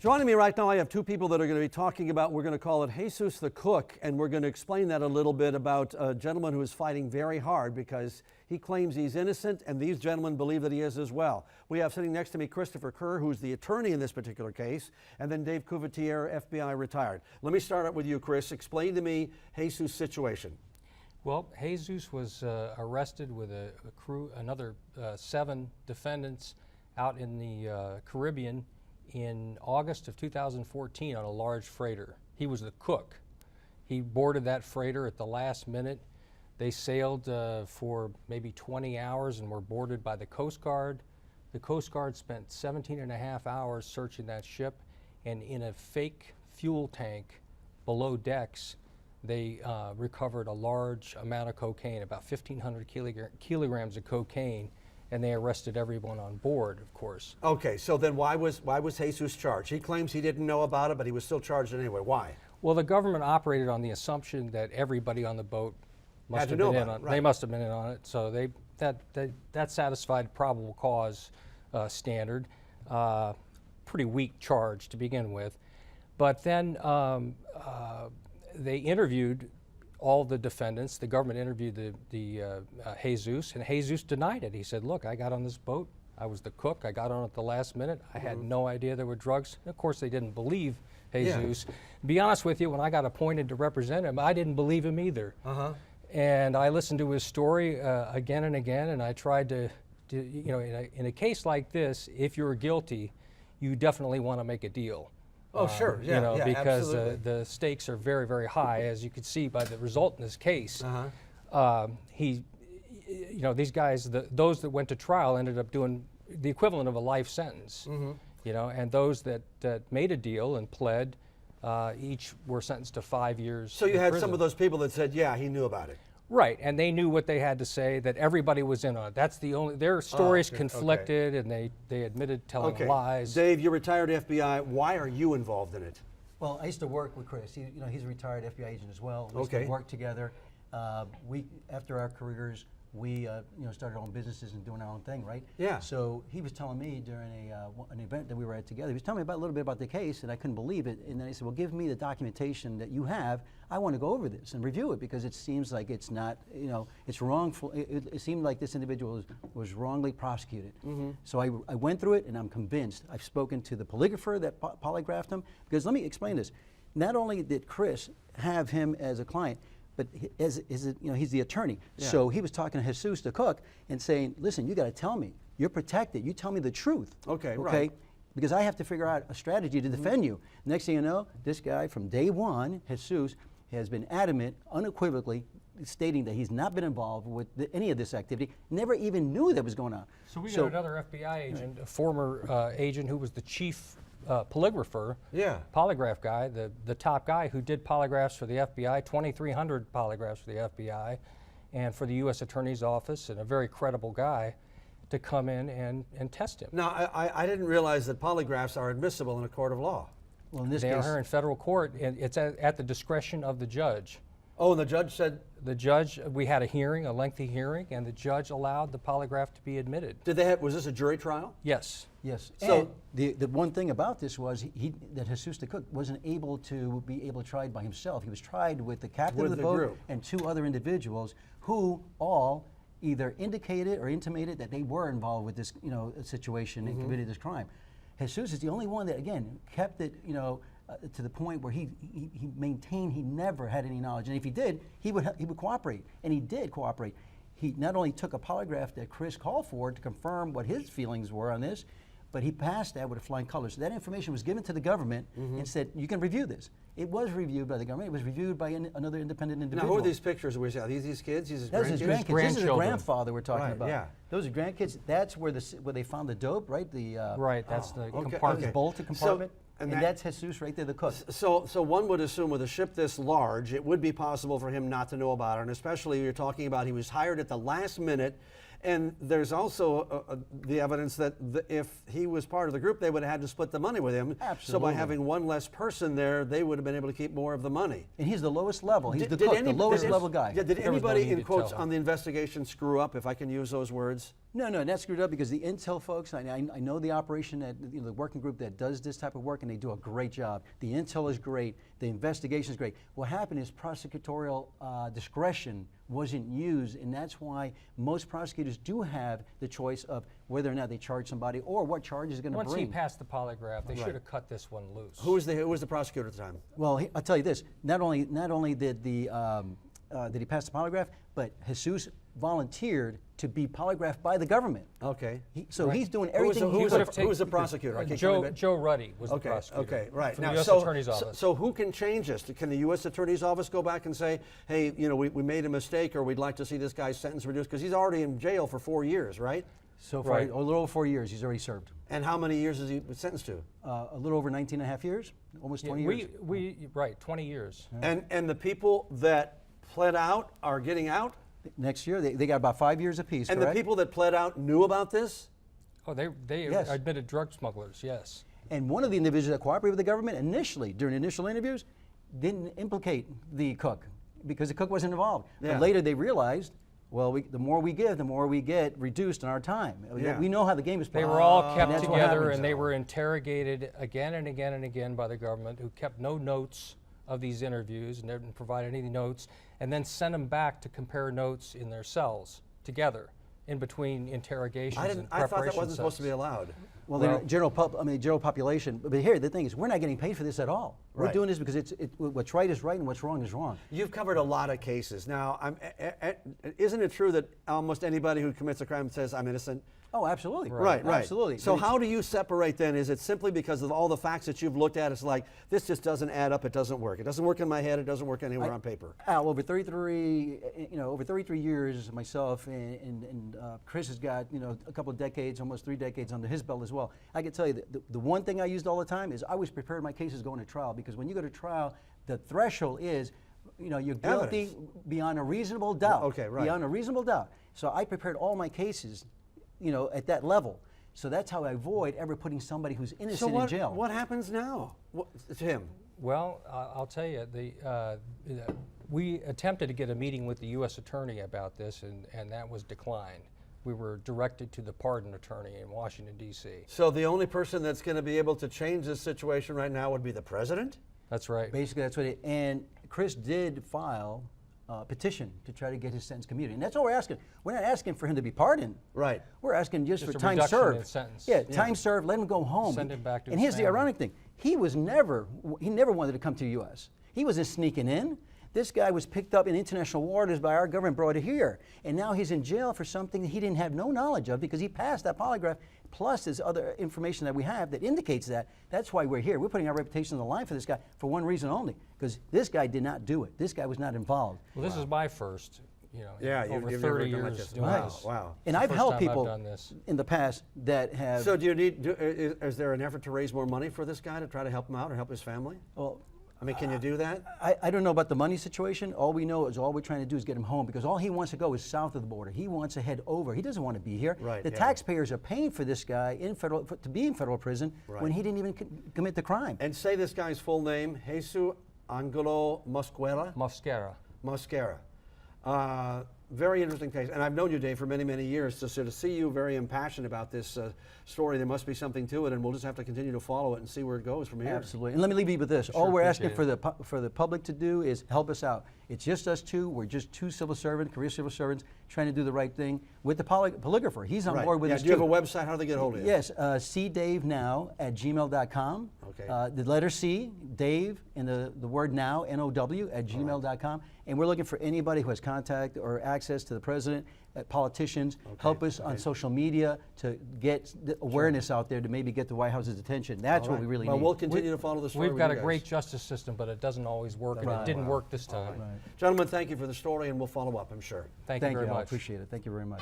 Joining me right now, I have two people that are going to be talking about, we're going to call it Jesus the Cook, and we're going to explain that a little bit about a gentleman who is fighting very hard because he claims he's innocent, and these gentlemen believe that he is as well. We have sitting next to me Christopher Kerr, who's the attorney in this particular case, and then Dave Couvetier, FBI retired. Let me start out with you, Chris. Explain to me Jesus' situation. Well, Jesus was arrested with another 7 defendants out in the Caribbean in August of 2014 on a large freighter. He was the cook. He boarded that freighter at the last minute. They sailed for maybe 20 hours and were boarded by the Coast Guard. The Coast Guard spent 17 and a half hours searching that ship, and in a fake fuel tank below decks, they recovered a large amount of cocaine, about 1,500 kilograms of cocaine, and they arrested everyone on board, of course. Okay, so then why was Jesus charged? He claims he didn't know about it, but he was still charged anyway. Why? Well, the government operated on the assumption that everybody on the boat must have been in on it. They must have been in on it, so that satisfied probable cause standard. Pretty weak charge to begin with, but then they interviewed all the defendants. The government interviewed the Jesus, and Jesus denied it. He said, look, I got on this boat, I was the cook, I got on at the last minute, I had no idea there were drugs. And of course, they didn't believe Jesus. Yeah. To be honest with you, when I got appointed to represent him, I didn't believe him either. And I listened to his story again and again, and I tried to you know, in a case like this, if you're guilty, you definitely want to make a deal. Oh, sure, yeah, you know, yeah, because the stakes are very, very high, as you can see by the result in this case. You know, these guys, those that went to trial ended up doing the equivalent of a life sentence. You know, and those that made a deal and pled, each were sentenced to 5 years. So you had some of those people that said, yeah, he knew about it. Right, and they knew what they had to say, that everybody was in on it. That's the only, their stories conflicted, and they admitted telling lies. Dave, you're retired FBI. Why are you involved in it? Well, I used to work with Chris. You know, he's a retired FBI agent as well. We used to work together. After our careers, we you know, started our own businesses and doing our own thing, right? Yeah. So he was telling me during an event that we were at together, he was telling me a little bit about the case, and I couldn't believe it. And then he said, well, give me the documentation that you have. I want to go over this and review it, because it seems like it's not, you know, it's wrongful. It seemed like this individual was wrongly prosecuted. So I went through it, and I'm convinced. I've spoken to the polygrapher that polygraphed him, because let me explain this. Not only did Chris have him as a client, but you know, he's the attorney. Yeah. So he was talking to Jesus the cook and saying, listen, you got to tell me. You're protected. You tell me the truth. Okay, right. Because I have to figure out a strategy to defend you. Next thing you know, this guy from day one, Jesus, has been adamant, unequivocally, stating that he's not been involved with any of this activity, never even knew that was going on. So we got another FBI agent, a former agent who was the chief polygrapher, polygraph guy, the top guy who did polygraphs for the FBI, 2,300 polygraphs for the FBI, and for the U.S. Attorney's Office, and a very credible guy to come in and test him. Now, I didn't realize that polygraphs are admissible in a court of law. Well, in this case, they are in federal court, and it's at the discretion of the judge. Oh, and the judge said? The judge, we had a hearing, a lengthy hearing, and the judge allowed the polygraph to be admitted. Did they have, was this a jury trial? Yes. Yes. So the one thing about this was that Jesus the cook wasn't able to be tried by himself. He was tried with the captain of the boat group and 2 other individuals who all either indicated or intimated that they were involved with this, you know, situation and committed this crime. Jesus is the only one that, again, kept it, you know, to the point where he maintained he never had any knowledge, and if he did, he would cooperate, and he did cooperate. He not only took a polygraph that Chris called for to confirm what his feelings were on this, but he passed that with flying colors. So that information was given to the government and said, you can review this. It was reviewed by the government. It was reviewed by another independent individual. Now, who are these pictures we see? Are these kids? These Those are his grandkids. This is the grandfather we're talking about. Yeah. Those are grandkids. That's where they found the dope, right? Right, that's the compartment. Bolted compartment. And that's Jesus right there, the cook. So one would assume with a ship this large, it would be possible for him not to know about it, and especially you're talking about he was hired at the last minute, and there's also the evidence that if he was part of the group, they would have had to split the money with him. Absolutely. So by having one less person there, they would have been able to keep more of the money. And he's the lowest level. He's the cook, the lowest level guy. Yeah, did anybody, in quotes, on the investigation screw up, if I can use those words? No, that's screwed up because the intel folks, I know the operation, that the working group that does this type of work, and they do a great job. The intel is great, the investigation is great. What happened is prosecutorial discretion wasn't used, and that's why most prosecutors do have the choice of whether or not they charge somebody or what charge is going to bring. Once he passed the polygraph, they should have cut this one loose. Who was the prosecutor at the time? Well, I'll tell you this: not only did he pass the polygraph, but Jesus volunteered to be polygraphed by the government. Okay. He's doing everything. Who was the prosecutor? Joe Ruddy was the prosecutor. Okay, right. From Now, the U.S. Attorney's Office. So who can change this? Can the U.S. Attorney's Office go back and say, hey, we made a mistake, or we'd like to see this guy's sentence reduced? Because he's already in jail for 4 years, right? So far, a little over 4 years, he's already served. And how many years is he sentenced to? A little over 19 and a half years, almost 20 years. 20 years. Yeah. And the people that pled out are getting out? Next year, they got about 5 years apiece, And correct? the people that pled out knew about this? Oh, they Yes. admitted drug smugglers, yes. And one of the individuals that cooperated with the government initially, during initial interviews, didn't implicate the cook because the cook wasn't involved. Yeah. But later they realized, well, the more we give, the more we get reduced in our time. Yeah. We know how the game is played. They were all kept that's what together, happens. and they were interrogated again and again and again by the government, who kept no notes of these interviews and didn't provide any notes, and then sent them back to compare notes in their cells together in between interrogations and I thought preparation that wasn't supposed to be sessions. allowed. Well, the general population. But here, the thing is, we're not getting paid for this at all. We're Right. doing this because what's right is right and what's wrong is wrong. You've covered a lot of cases. Now, isn't it true that almost anybody who commits a crime says, I'm innocent? Oh, absolutely. Right. Absolutely. So But how do you separate then? Is it simply because of all the facts that you've looked at? It's like, this just doesn't add up. It doesn't work. It doesn't work in my head. It doesn't work anywhere on paper. Al, over 33 years, myself and Chris has got a couple of decades, almost 3 decades under his belt as well. I can tell you that the one thing I used all the time is I always prepared my cases going to trial, because when you go to trial, the threshold is, you're guilty beyond a reasonable doubt. Okay, right. Beyond a reasonable doubt. So I prepared all my cases, at that level. So that's how I avoid ever putting somebody who's innocent in jail. What happens now to him? Well, I'll tell you, we attempted to get a meeting with the U.S. Attorney about this, and that was declined. We were directed to the pardon attorney in Washington, D.C. So the only person that's going to be able to change this situation right now would be the president? That's right. Basically, that's what it. And Chris did file a petition to try to get his sentence commuted, and that's all we're asking. We're not asking for him to be pardoned. Right. We're asking just for a time reduction served. in sentence. Yeah, time served. Let him go home. Send him back to And his here's the family. ironic thing: he never wanted to come to the U.S. He wasn't sneaking in. This guy was picked up in international waters by our government, brought it here, and now he's in jail for something that he didn't have no knowledge of because he passed that polygraph. Plus, there's other information that we have that indicates that. That's why we're here. We're putting our reputation on the line for this guy for one reason only, because this guy did not do it. This guy was not involved. Well, this is my first, over you've 30 never done years this. doing Wow, this. wow. And It's I've the helped first time people I've done this. in the past that have. So is there an effort to raise more money for this guy to try to help him out or help his family? Well, I mean, can you do that? I don't know about the money situation. All we know is all we're trying to do is get him home, because all he wants to go is south of the border. He wants to head over. He doesn't want to be here. Right, the yeah. taxpayers are paying for this guy to be in federal prison when he didn't even commit the crime. And say this guy's full name, Jesus Angelo Mosquera. Mosquera. Very interesting case. And I've known you, Dave, for many, many years. So to see you very impassioned about this story, there must be something to it, and we'll just have to continue to follow it and see where it goes from here. Absolutely. And let me leave you with this. All Sure, we're asking appreciate for the public to do is help us out. It's just us two. We're just two civil servants, career civil servants, trying to do the right thing with the polygrapher. He's on board with us Do you too. have a website? How do they get hold of you? Yes, cdavenow@gmail.com. Okay. The letter C, Dave, and the word now, N-O-W, @gmail.com. And we're looking for anybody who has contact or access to the president, politicians. Help us on social media to get the awareness out there to maybe get the White House's attention. That's what we really Well, need. we'll continue to follow the story. We've with got you a guys. great justice system, but it doesn't always work, and it didn't work this time. Gentlemen, thank you for the story, and we'll follow up, I'm sure. Thank you very Al. much. Appreciate it. Thank you very much.